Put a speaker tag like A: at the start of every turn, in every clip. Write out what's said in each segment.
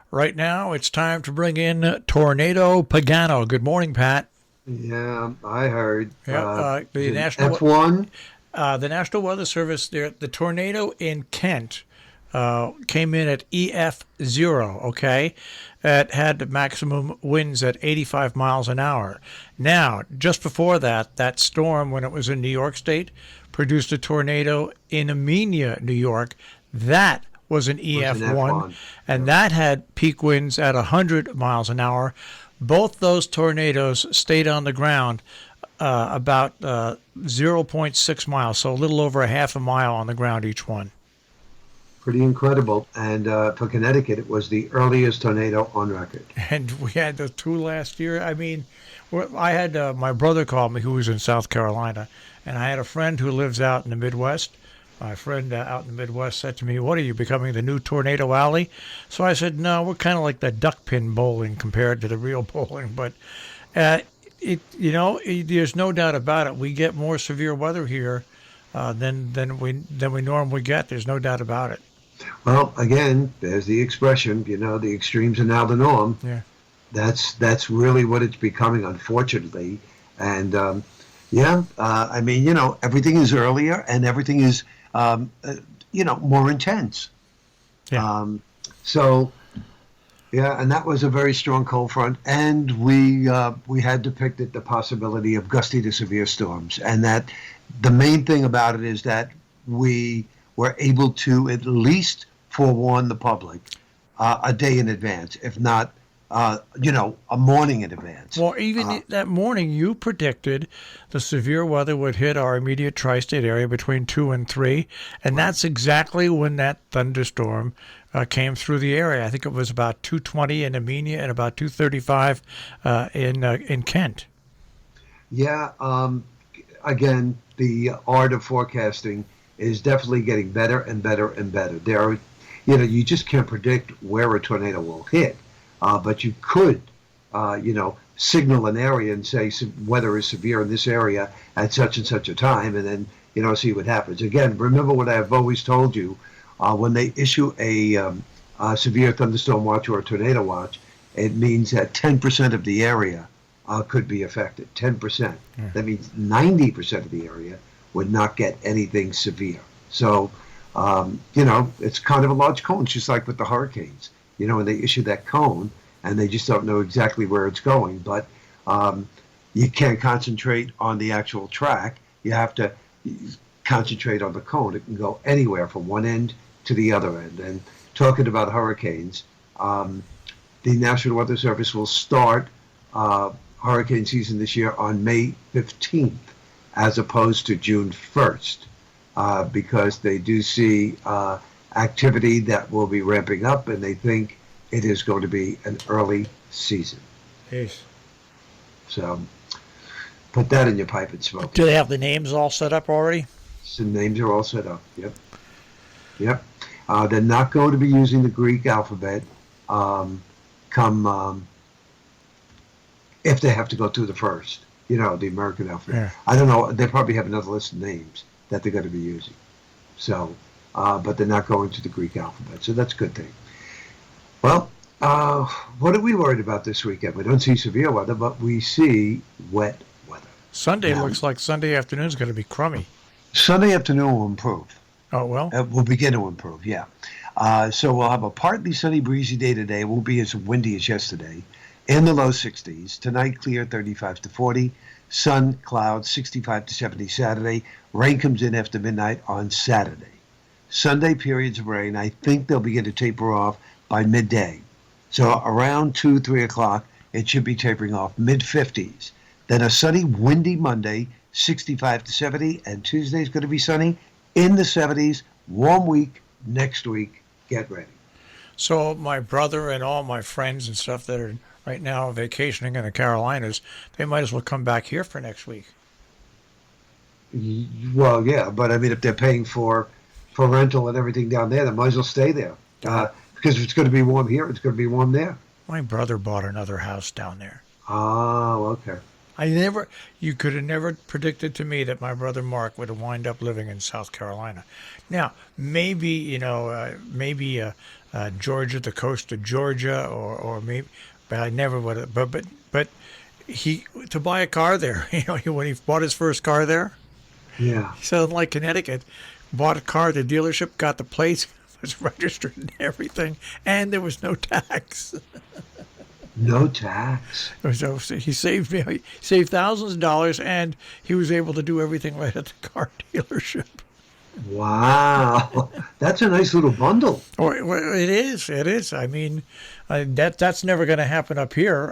A: Right now, it's time to bring in Tornado Pagano. Good morning, Pat.
B: Yeah, I heard.
A: Yeah,
B: Is it F1?
A: The National Weather Service, the tornado in Kent came in at EF-0. Okay, it had maximum winds at 85 miles an hour. Now, just before that, that storm when it was in New York State produced a tornado in Amenia, New York. That was an
B: Was an
A: EF1,
B: F1?
A: and
B: Yeah.
A: that had peak winds at 100 miles an hour. Both those tornadoes stayed on the ground about zero point 0.6 miles, so a little over a half a mile on the ground each one.
B: Pretty incredible. And for Connecticut, it was the earliest tornado on record.
A: And we had the two last year. I mean, I had my brother called me who was in South Carolina, and I had a friend who lives out in the Midwest. My friend out in the Midwest said to me, "What are you becoming the new Tornado Alley?" So I said, "No, we're kind of like the duck pin bowling compared to the real bowling." But uh, there's no doubt about it. We get more severe weather here than we normally get. There's no doubt about it.
B: Well, again, there's the expression, the extremes are now the norm.
A: Yeah.
B: That's really what it's becoming, unfortunately. And I mean, everything is earlier and everything is, more intense.
A: Yeah.
B: So yeah, and that was a very strong cold front, and we had depicted the possibility of gusty to severe storms, and that the main thing about it is that we were able to at least forewarn the public a day in advance, if not, a morning in advance.
A: Well, even that morning, you predicted the severe weather would hit our immediate tri-state area between 2 and 3, and that's exactly when that thunderstorm came through the area. I think it was about 2:20 in Amenia and about 2:35 in Kent.
B: Yeah, again, the art of forecasting is definitely getting better and better and better. You just can't predict where a tornado will hit, but you could, signal an area and say weather is severe in this area at such and such a time, and then, see what happens. Again, remember what I've always told you, when they issue a severe thunderstorm watch or a tornado watch, it means that 10% of the area could be affected. 10%.
A: Yeah.
B: That means 90% of the area would not get anything severe. So, it's kind of a large cone, just like with the hurricanes. When they issue that cone and they just don't know exactly where it's going. But you can't concentrate on the actual track. You have to concentrate on the cone. It can go anywhere from one end to the other end. And talking about hurricanes, the National Weather Service will start hurricane season this year on May 15th as opposed to June 1st because they do see activity that will be ramping up, and they think it is going to be an early season.
A: Yes.
B: So put that in your pipe and smoke
A: Do
B: it.
A: they have the names all set up already?
B: Some names are all set up. Yep. Yep. They're not going to be using the Greek alphabet come if they have to go through the first, the American alphabet.
A: Yeah.
B: I don't know. They probably have another list of names that they're going to be using. So, but they're not going to the Greek alphabet. So that's a good thing. Well, what are we worried about this weekend? We don't see severe weather, but we see wet weather.
A: Sunday
B: Now,
A: looks like Sunday afternoon is going to be crummy.
B: Sunday afternoon will improve.
A: Oh, well.
B: Will begin to improve, yeah. So we'll have a partly sunny, breezy day today. It won't be as windy as yesterday. In the low 60s. Tonight, clear, 35 to 40. Sun, clouds, 65 to 70 Saturday. Rain comes in after midnight on Saturday. Sunday, periods of rain. I think they'll begin to taper off by midday. So around 2, 3 o'clock, it should be tapering off, mid-50s. Then a sunny, windy Monday, 65 to 70. And Tuesday's going to be sunny in the 70s. Warm week next week. Get ready.
A: So my brother and all my friends and stuff that are right now vacationing in the Carolinas, they might as well come back here for next week.
B: Well, yeah, but I mean, if they're paying for rental and everything down there, they might as well stay there. Because if it's going to be warm here, it's going to be warm there.
A: My brother bought another house down there.
B: Oh, okay.
A: You could have never predicted to me that my brother Mark would have wind up living in South Carolina. Now, maybe, Georgia, the coast of Georgia, or maybe, but I never would have. But he to buy a car there. When he bought his first car there,
B: Yeah.
A: he said, like Connecticut, bought a car at the dealership, got the plates, was registered and everything, and there was no tax.
B: No tax.
A: So he saved thousands of dollars, and he was able to do everything right at the car dealership.
B: Wow. That's a nice little bundle.
A: Oh, it is. It is. I mean, that's never going to happen up here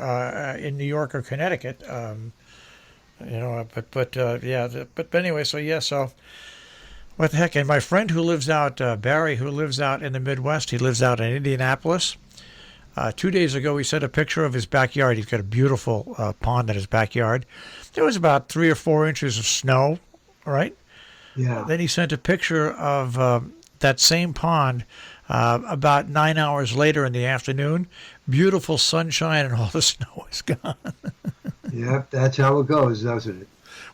A: in New York or Connecticut. But anyway, so yeah, so what the heck? And my friend who lives out, Barry, who lives out in the Midwest, he lives out in Indianapolis. 2 days ago, he sent a picture of his backyard. He's got a beautiful pond in his backyard. There was about 3 or 4 inches of snow, right?
B: Yeah.
A: Then he sent a picture of that same pond about 9 hours later in the afternoon. Beautiful sunshine, and all the snow is gone.
B: Yep, that's how it goes, doesn't it?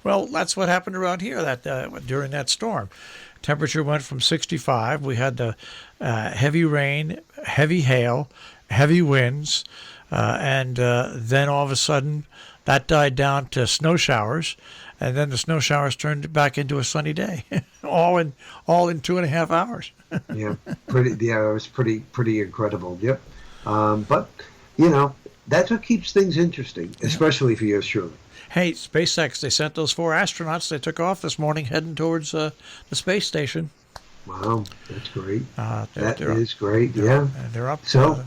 A: Well, that's what happened around here during that storm. Temperature went from 65. We had the heavy rain, heavy hail, heavy winds, and then all of a sudden that died down to snow showers, and then the snow showers turned back into a sunny day, all in 2.5 hours.
B: Yeah, it was pretty incredible. Yep. But that's what keeps things interesting, especially for yours truly.
A: Hey, SpaceX, they sent those 4 astronauts. They took off this morning heading towards the space station.
B: Wow, that's great. That
A: they're
B: is great. Yeah.
A: They're up.
B: So,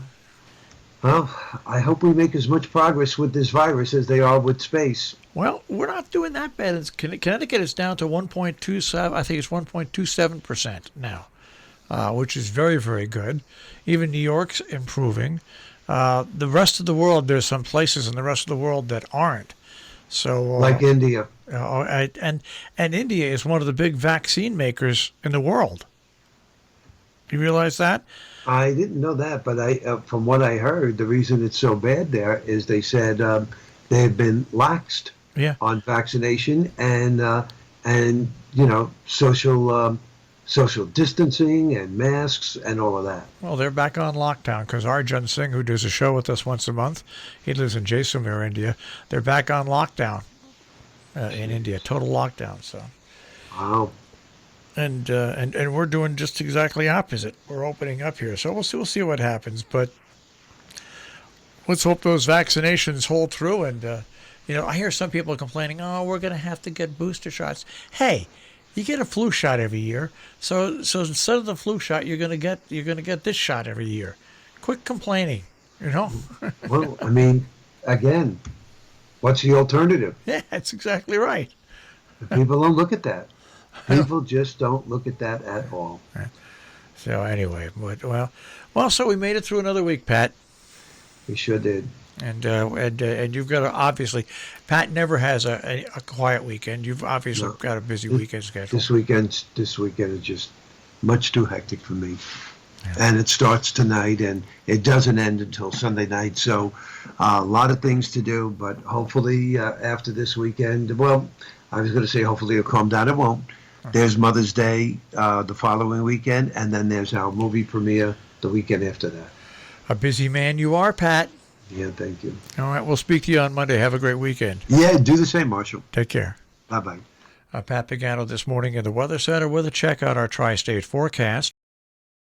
B: well, I hope we make as much progress with this virus as they are with space.
A: Well, we're not doing that bad. Connecticut is down to 1.27. I think it's 1.27% now, which is very, very good. Even New York's improving. The rest of the world, there's some places in the rest of the world that aren't. So,
B: like India.
A: And India is one of the big vaccine makers in the world. You realize that?
B: I didn't know that, but from what I heard, the reason it's so bad there is they said they have been laxed on vaccination and social distancing and masks and all of that.
A: Well, they're back on lockdown because Arjun Singh, who does a show with us once a month, he lives in Jaisalmer, India. They're back on lockdown in India, total lockdown. So.
B: Wow.
A: And we're doing just exactly opposite. We're opening up here, so we'll see what happens. But let's hope those vaccinations hold through. And I hear some people complaining, "Oh, we're going to have to get booster shots." Hey, you get a flu shot every year, so instead of the flu shot, you're going to get this shot every year. Quit complaining,
B: Well, I mean, again, what's the alternative?
A: Yeah, that's exactly right.
B: People don't look at that. People just don't look at that at all.
A: So anyway, so we made it through another week, Pat.
B: We sure did.
A: And you've got to, obviously, Pat never has a quiet weekend. You've obviously got a busy weekend schedule.
B: This weekend is just much too hectic for me. Yeah. And it starts tonight and it doesn't end until Sunday night. So a lot of things to do, but hopefully after this weekend, well, I was going to say hopefully it'll calm down. It won't. There's Mother's Day the following weekend, and then there's our movie premiere the weekend after that.
A: A busy man you are, Pat.
B: Yeah, thank you.
A: All right, we'll speak to you on Monday. Have a great weekend.
B: Yeah, do the same, Marshall.
A: Take care.
B: Bye-bye.
A: Pat Pagano this morning in the Weather Center with a check on our tri-state forecast.